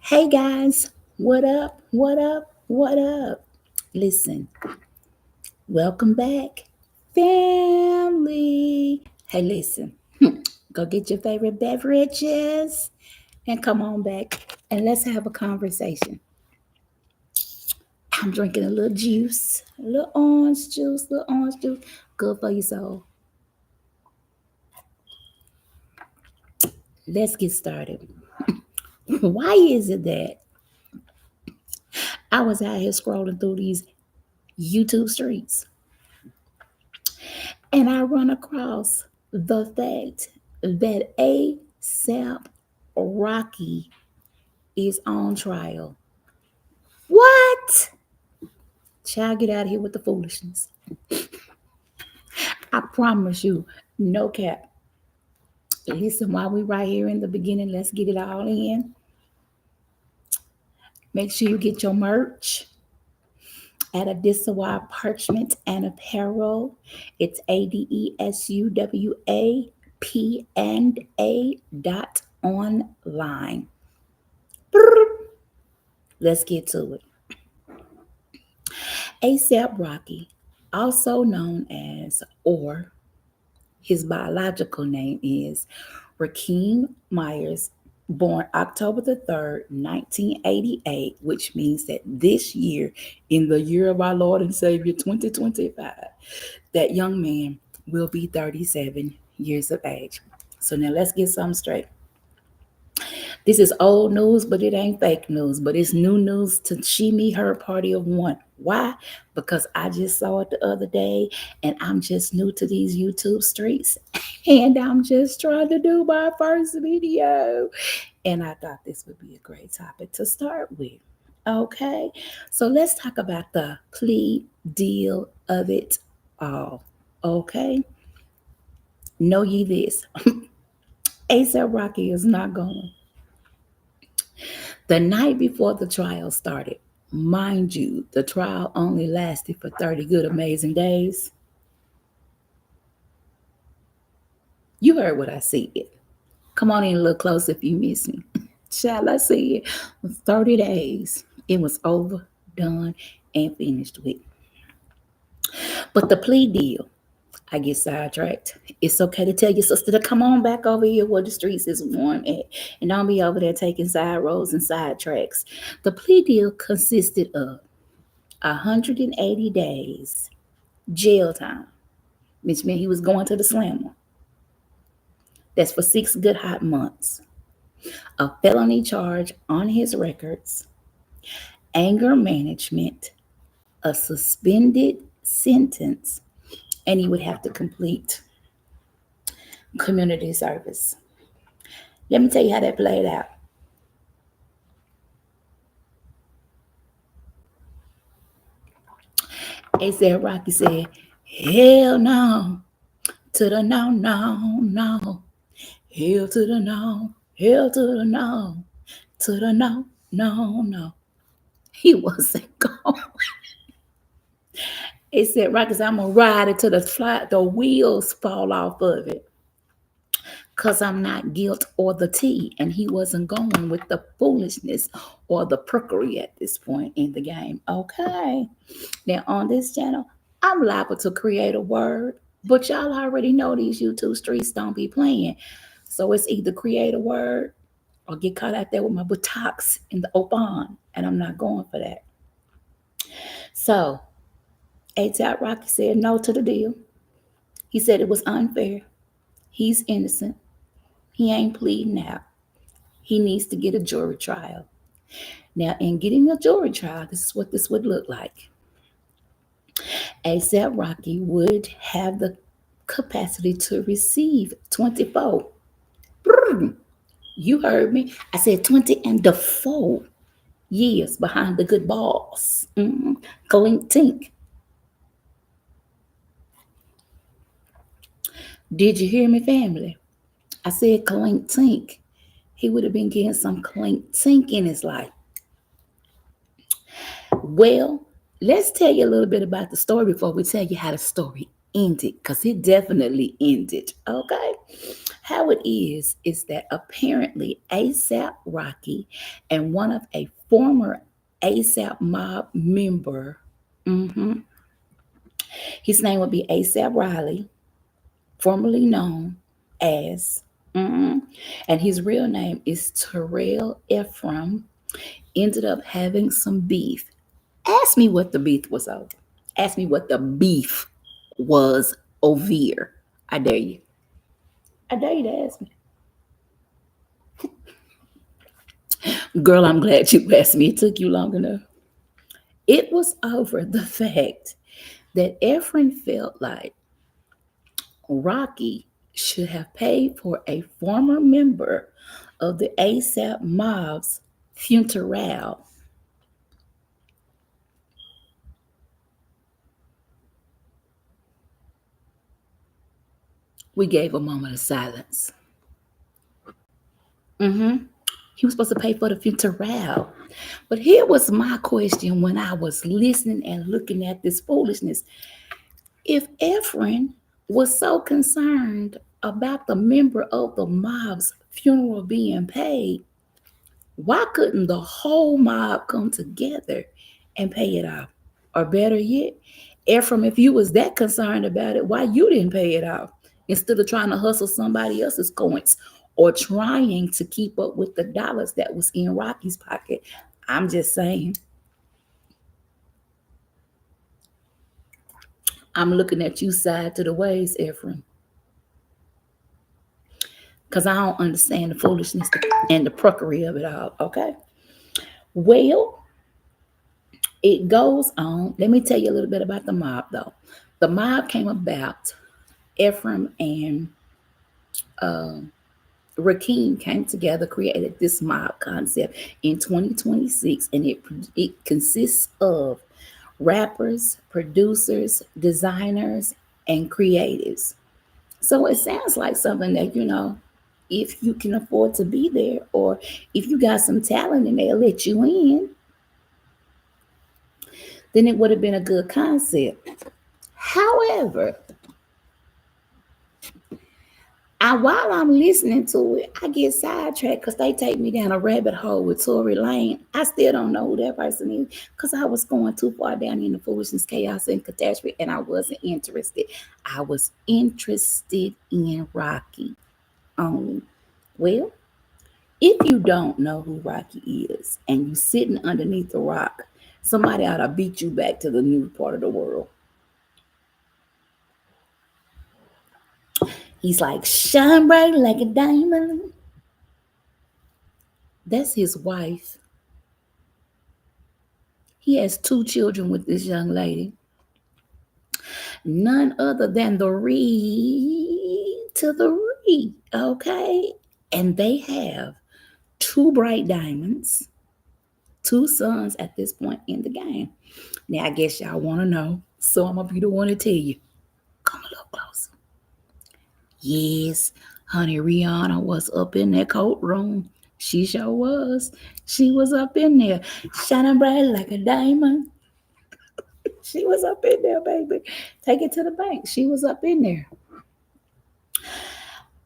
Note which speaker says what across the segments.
Speaker 1: Hey guys, what up? What up? What up? Listen, welcome back, family. Hey, listen, go get your favorite beverages and come on back and let's have a conversation. I'm drinking a little juice, a little orange juice, good for your soul. Let's get started. Why is it that I was out here scrolling through these YouTube streets and I run across the fact that ASAP Rocky is on trial. What? Child, get out of here with the foolishness. I promise you, no cap. Listen, while we right here in the beginning, let's get it all in. Make sure you get your merch at Adesua Parchment and Apparel. It's ADESUWAP&A.online. Let's get to it. ASAP Rocky, also known as, or his biological name is Rakim Mayers, born October the 3rd, 1988, which means that this year, in the year of our Lord and Savior 2025, that young man will be 37 years of age. So now let's get something straight. This is old news, but it ain't fake news. But it's new news to she, me, her party of one. Why? Because I just saw it the other day and I'm just new to these YouTube streets and I'm just trying to do my first video. And I thought this would be a great topic to start with. Okay, so let's talk about the plea deal of it all. Okay, know ye this. ASAP Rocky is not going. The night before the trial started, mind you, the trial only lasted for 30 good, amazing days. You heard what I said. Come on in a little closer if you miss me. Shall I say it? 30 days. It was over, done, and finished with. But the plea deal, I get sidetracked. It's okay to tell your sister to come on back over here where the streets is warm at. And don't be over there taking side roads and side tracks. The plea deal consisted of 180 days jail time, which meant he was going to the slammer. That's for 6 good hot months. A felony charge on his records, anger management, a suspended sentence, and he would have to complete community service. Let me tell you how that played out. ASAP Rocky said, hell no, to the no, no, no. Hell to the no, hell to the no, to the no, no, no. He wasn't going. It said, Rocky said, I'm going to ride it till the wheels fall off of it. Because I'm not guilt or the tea. And he wasn't going with the foolishness or the prickery at this point in the game. Okay. Now, on this channel, I'm liable to create a word, but y'all already know these YouTube streets don't be playing. So it's either create a word or get caught out there with my buttocks in the open. And I'm not going for that. So, A-Top Rocky said no to the deal. He said it was unfair. He's innocent. He ain't pleading out. He needs to get a jury trial. Now, in getting a jury trial, this is what this would look like. ASAP Rocky would have the capacity to receive 24. You heard me. I said 20 and the 4 years behind the good boss. Clink tink. Did you hear me, family? I said clink tink. He would have been getting some clink tink in his life. Well, let's tell you a little bit about the story before we tell you how the story ended, because it definitely ended. Okay. How it is that apparently ASAP Rocky and one of a former ASAP mob member, mhm, his name would be ASAP Riley, formerly known as, mhm, and his real name is Terrell Ephron, ended up having some beef. Ask me what the beef was over. Ask me what the beef was over. I dare you. I dare you to ask me. Girl, I'm glad you asked me. It took you long enough. It was over the fact that Ephraim felt like Rocky should have paid for a former member of the ASAP mob's funeral. We gave a moment of silence. Mm-hmm. He was supposed to pay for the funeral. But here was my question when I was listening and looking at this foolishness. If Ephraim was so concerned about the member of the mob's funeral being paid, why couldn't the whole mob come together and pay it off? Or better yet, Ephraim, if you was that concerned about it, why you didn't pay it off instead of trying to hustle somebody else's coins or trying to keep up with the dollars that was in Rocky's pocket? I'm just saying. I'm looking at you side to the ways, Ephraim, because I don't understand the foolishness and the puckery of it all. Okay. Well, it goes on. Let me tell you a little bit about the mob, though. The mob came about. Ephraim and Rakim came together, created this mob concept in 2026, and it consists of rappers, producers, designers, and creatives. So it sounds like something that, if you can afford to be there, or if you got some talent and they'll let you in, then it would have been a good concept. However, while I'm listening to it, I get sidetracked because they take me down a rabbit hole with Tory Lane. I still don't know who that person is because I was going too far down in the foolishness, chaos, and catastrophe, and I wasn't interested. I was interested in Rocky only. Well, if you don't know who Rocky is and you sitting underneath the rock, somebody ought to beat you back to the new part of the world. He's like, shine bright like a diamond. That's his wife. He has 2 children with this young lady. None other than the Reed to the Reed, okay? And they have 2 bright diamonds, 2 sons at this point in the game. Now, I guess y'all want to know, so I'm going to be the one to tell you. Come a little closer. Yes, honey, Rihanna was up in that courtroom. She sure was. She was up in there, shining bright like a diamond. She was up in there, baby. Take it to the bank. She was up in there.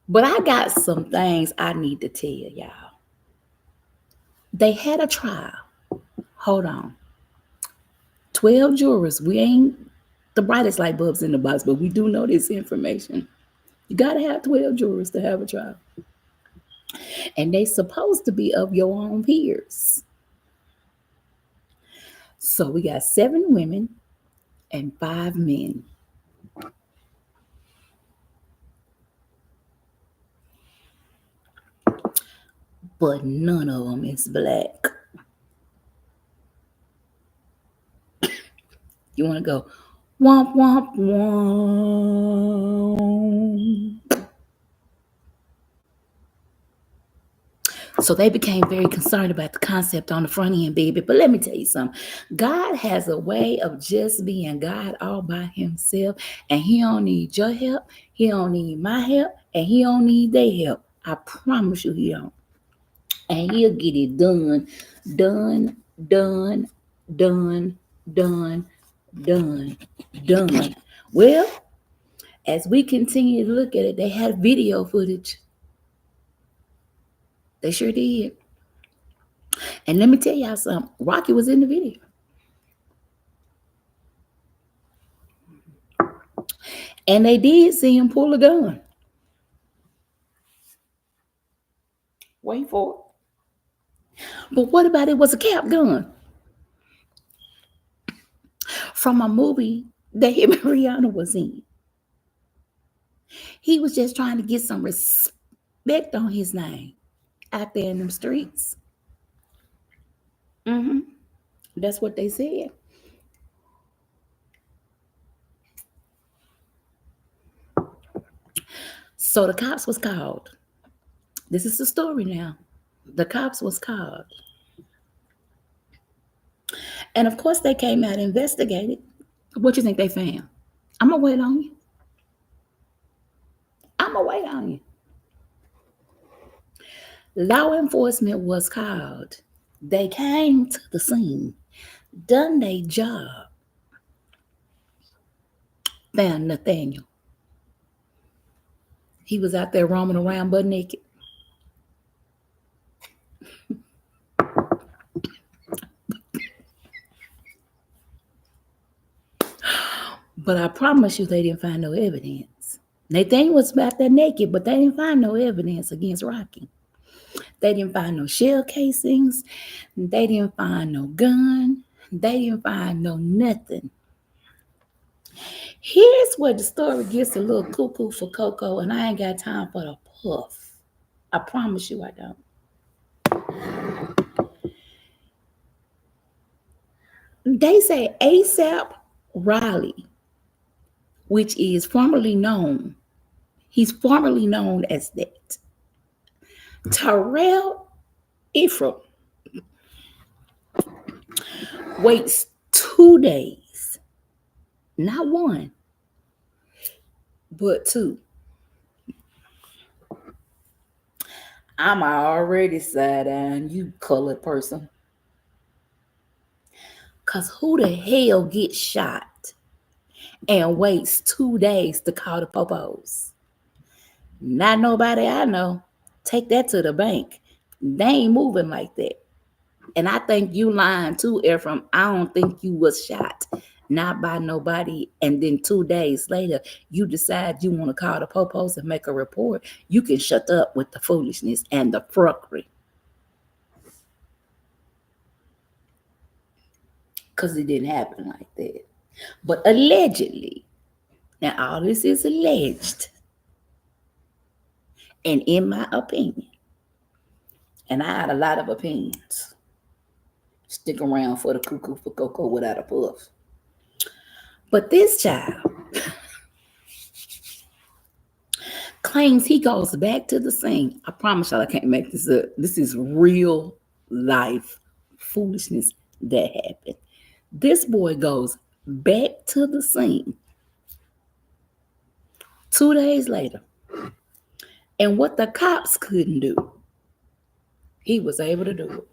Speaker 1: But I got some things I need to tell y'all. They had a trial. Hold on. 12 jurors. We ain't the brightest light bulbs in the box, but we do know this information. You got to have 12 jurors to have a trial. And they supposed to be of your own peers. So we got 7 women and 5 men. But none of them is black. You want to go womp womp womp. So they became very concerned about the concept on the front end, baby. But let me tell you something. God has a way of just being God all by himself. And he don't need your help. He don't need my help. And he don't need their help. I promise you he don't. And he'll get it done, done, done, done, done, done, done. Well, as we continue to look at it, they had video footage. They sure did. And let me tell y'all something. Rocky was in the video. And they did see him pull a gun. Wait for it. But what about it was a cap gun? From a movie that him and Rihanna was in. He was just trying to get some respect on his name out there in them streets. Mm-hmm. That's what they said. So the cops was called. This is the story now. The cops was called. And of course they came out and investigated. What you think they found? I'm gonna wait on you. I'm gonna wait on you. Law enforcement was called. They came to the scene, done their job, found Nathaniel. He was out there roaming around butt naked. But I promise you they didn't find no evidence. Nathaniel was out there naked, but they didn't find no evidence against Rocky. They didn't find no shell casings. They didn't find no gun. They didn't find no nothing. Here's where the story gets a little cuckoo for Coco, and I ain't got time for the puff. I promise you I don't. They say ASAP Riley, which is formerly known, he's formerly known as that. Terrell Ephron waits 2 days, not one, but two. I'm already side-eyeing you, colored person. Because who the hell gets shot and waits 2 days to call the popos? Not nobody I know. Take that to the bank. They ain't moving like that. And I think you lying too, Ephron. I don't think you was shot. Not by nobody. And then 2 days later, you decide you want to call the popos and make a report. You can shut up with the foolishness and the fuckery. Because it didn't happen like that. But allegedly, now all this is alleged. And in my opinion, and I had a lot of opinions, stick around for the cuckoo for Coco without a puff. But this child claims he goes back to the scene. I promise y'all I can't make this up. This is real life foolishness that happened. This boy goes back to the scene 2 days later. And what the cops couldn't do, he was able to do it.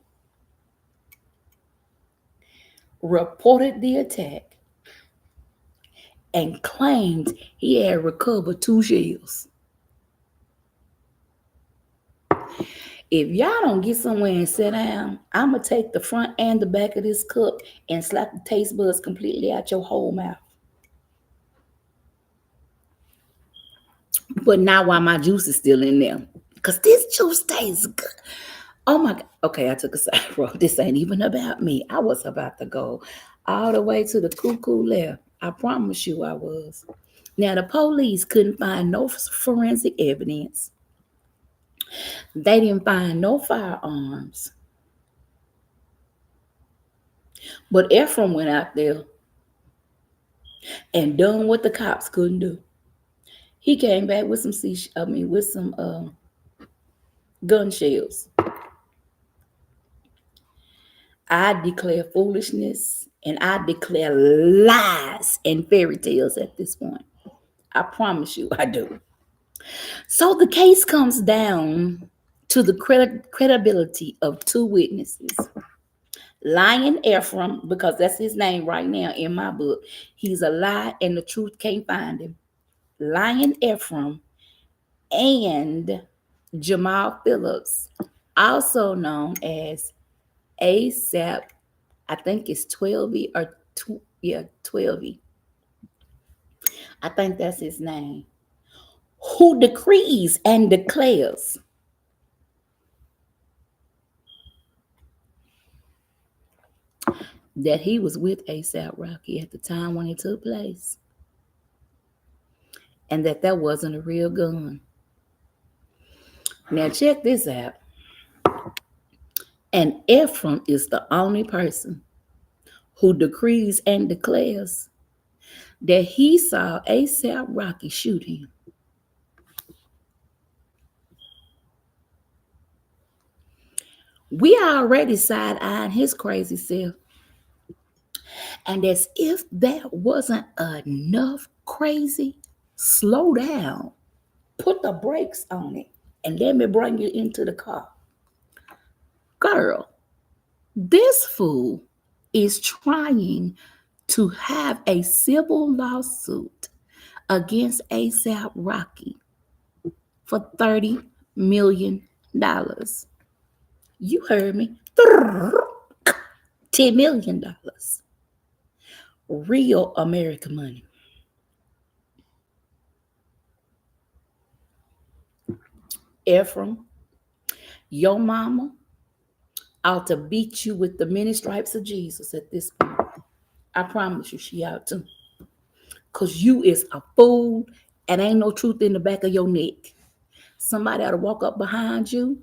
Speaker 1: Reported the attack and claimed he had recovered 2 shells. If y'all don't get somewhere and sit down, I'm going to take the front and the back of this cup and slap the taste buds completely out your whole mouth. But now while my juice is still in there, because this juice tastes good. Oh my God. Okay, I took a side road. This ain't even about me. I was about to go all the way to the cuckoo left. I promise you I was. Now, the police couldn't find no forensic evidence. They didn't find no firearms. But Ephron went out there and done what the cops couldn't do. He came back with some gun shells. I declare foolishness and I declare lies and fairy tales at this point. I promise you I do. So the case comes down to the credibility of 2 witnesses. Lying Ephron, because that's his name right now in my book. He's a lie and the truth can't find him. Lying Ephron and Jamal Phillips. also known as ASAP. I think it's Twelvyy or Twelvyy. I think that's his name. Who decrees and declares that he was with ASAP Rocky at the time when it took place, and that wasn't a real gun. Now check this out. And Ephron is the only person who decrees and declares that he saw ASAP Rocky shoot him. We already side-eyeing his crazy self. And as if that wasn't enough crazy, slow down, put the brakes on it, and let me bring you into the car. Girl, this fool is trying to have a civil lawsuit against ASAP Rocky for $30 million. You heard me. $10 million. Real American money. Ephron, your mama ought to beat you with the many stripes of Jesus at this point. I promise you, she ought to. Because you is a fool and ain't no truth in the back of your neck. Somebody ought to walk up behind you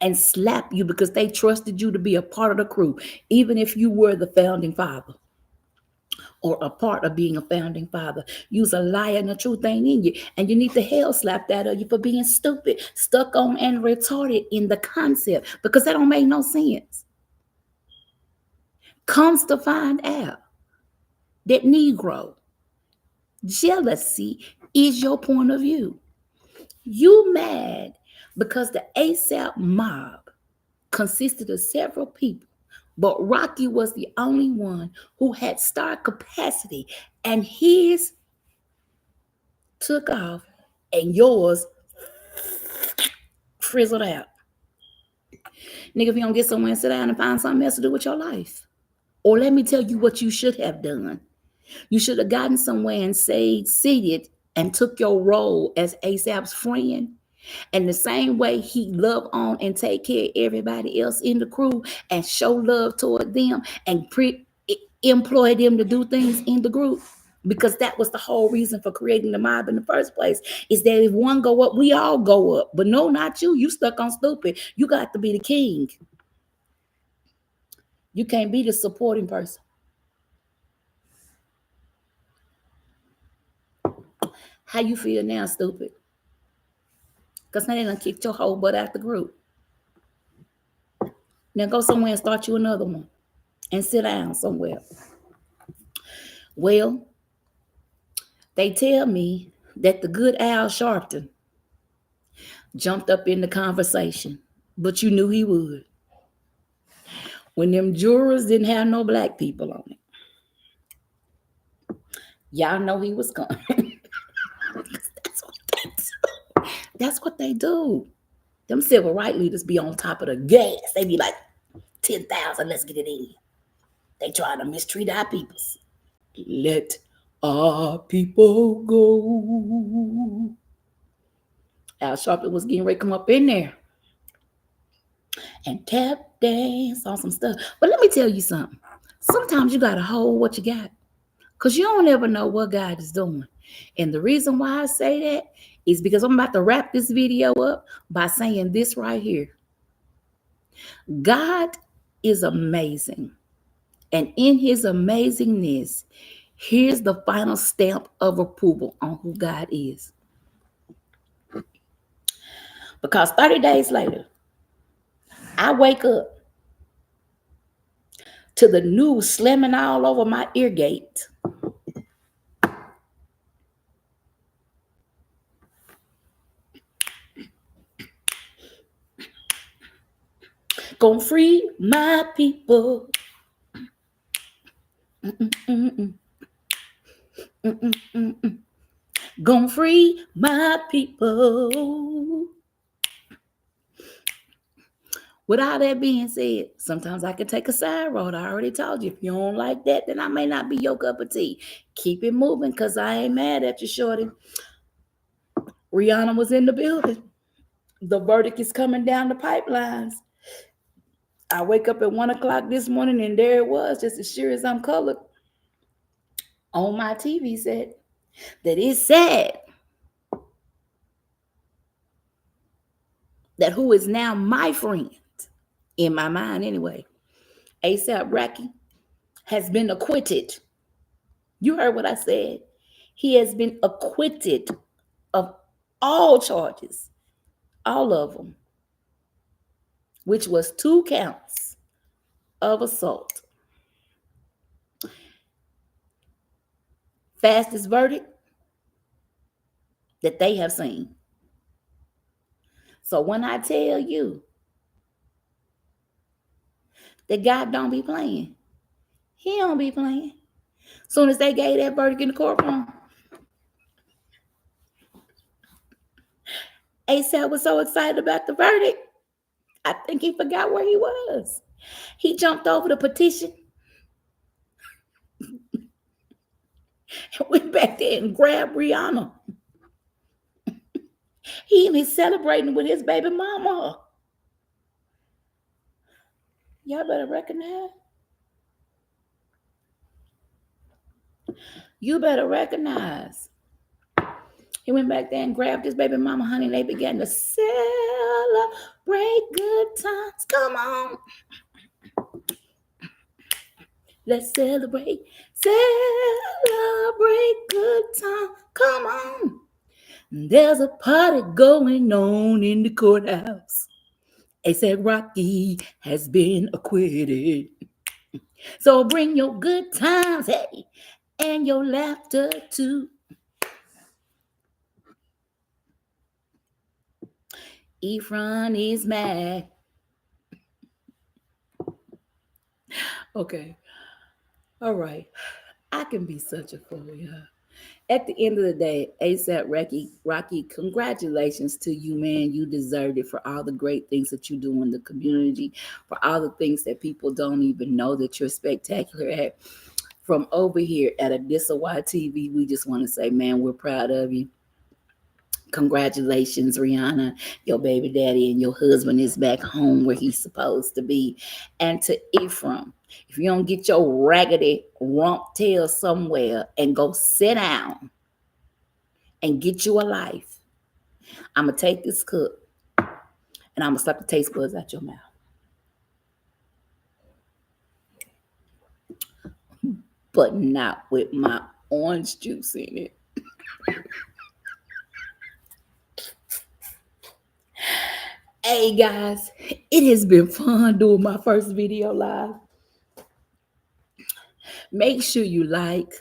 Speaker 1: and slap you because they trusted you to be a part of the crew, even if you were the founding father or a part of being a founding father. You's a liar and the truth ain't in you. And you need the hell slapped out of you for being stupid, stuck on and retarded in the concept because that don't make no sense. Comes to find out that Negro jealousy is your point of view. You mad because the ASAP mob consisted of several people, but Rocky was the only one who had star capacity, and his took off and yours frizzled out. Nigga, if you don't get somewhere and sit down and find something else to do with your life. Or let me tell you what you should have done. You should have gotten somewhere and stayed seated and took your role as ASAP's friend. And the same way he love on and take care of everybody else in the crew and show love toward them and employ them to do things in the group. Because that was the whole reason for creating the mob in the first place, is that if one go up, we all go up. But no, not you. You stuck on stupid. You got to be the king. You can't be the supporting person. How you feel now, stupid? Because now they done kicked your whole butt out the group. Now go somewhere and start you another one and sit down somewhere. Well, they tell me that the good Al Sharpton jumped up in the conversation, but you knew he would. When them jurors didn't have no black people on it. Y'all know he was coming. That's what they do. That's what they do. Them civil rights leaders be on top of the gas. They be like, 10,000, let's get it in. They try to mistreat our peoples. Let our people go. Al Sharpton was getting ready to come up in there and tap dance on some stuff. But let me tell you something. Sometimes you got to hold what you got because you don't ever know what God is doing. And the reason why I say that is because I'm about to wrap this video up by saying this right here. God is amazing. And in his amazingness, here's the final stamp of approval on who God is. Because 30 days later, I wake up to the news slamming all over my ear gate. Gonna free my people. Gonna free my people. With all that being said, sometimes I can take a side road. I already told you. If you don't like that, then I may not be your cup of tea. Keep it moving because I ain't mad at you, shorty. Rihanna was in the building. The verdict is coming down the pipelines. I wake up at 1 o'clock this morning and there it was, just as sure as I'm colored, on my TV set that it's sad that who is now my friend, in my mind anyway, ASAP Rocky, has been acquitted. You heard what I said. He has been acquitted of all charges, all of them, which was 2 counts of assault. Fastest verdict that they have seen. So when I tell you that God don't be playing, he don't be playing. Soon as they gave that verdict in the courtroom, ASAP was so excited about the verdict, I think he forgot where he was. He jumped over the petition and went back there and grabbed Rihanna. He even celebrating with his baby mama. Y'all better recognize. You better recognize. He went back there and grabbed his baby mama, honey, and they began to celebrate good times. Come on. Let's celebrate. Celebrate good time. Come on. There's a party going on in the courthouse. ASAP Rocky has been acquitted. So bring your good times, hey, and your laughter too. Ephron is mad. Okay. All right. I can be such a fool, yeah. At the end of the day, ASAP Rocky, congratulations to you, man. You deserved it for all the great things that you do in the community, for all the things that people don't even know that you're spectacular at. From over here at Adisawai TV, we just want to say, man, we're proud of you. Congratulations, Rihanna. Your baby daddy and your husband is back home where he's supposed to be. And to Ephron, if you don't get your raggedy rump tail somewhere and go sit down and get you a life, I'm going to take this cup and I'm going to slap the taste buds out your mouth. But not with my orange juice in it. Hey guys, it has been fun doing my first video live. Make sure you like,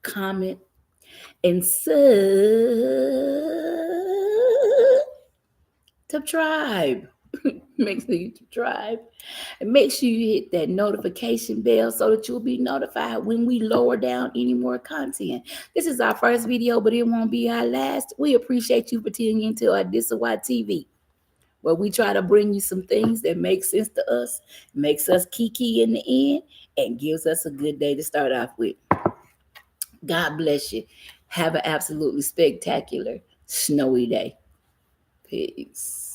Speaker 1: comment, and subscribe. Make sure you subscribe. And make sure you hit that notification bell so that you'll be notified when we lower down any more content. This is our first video, but it won't be our last. We appreciate you for tuning into our Adisawai TV, where we try to bring you some things that make sense to us, makes us kiki in the end, and gives us a good day to start off with. God bless you. Have an absolutely spectacular snowy day. Peace.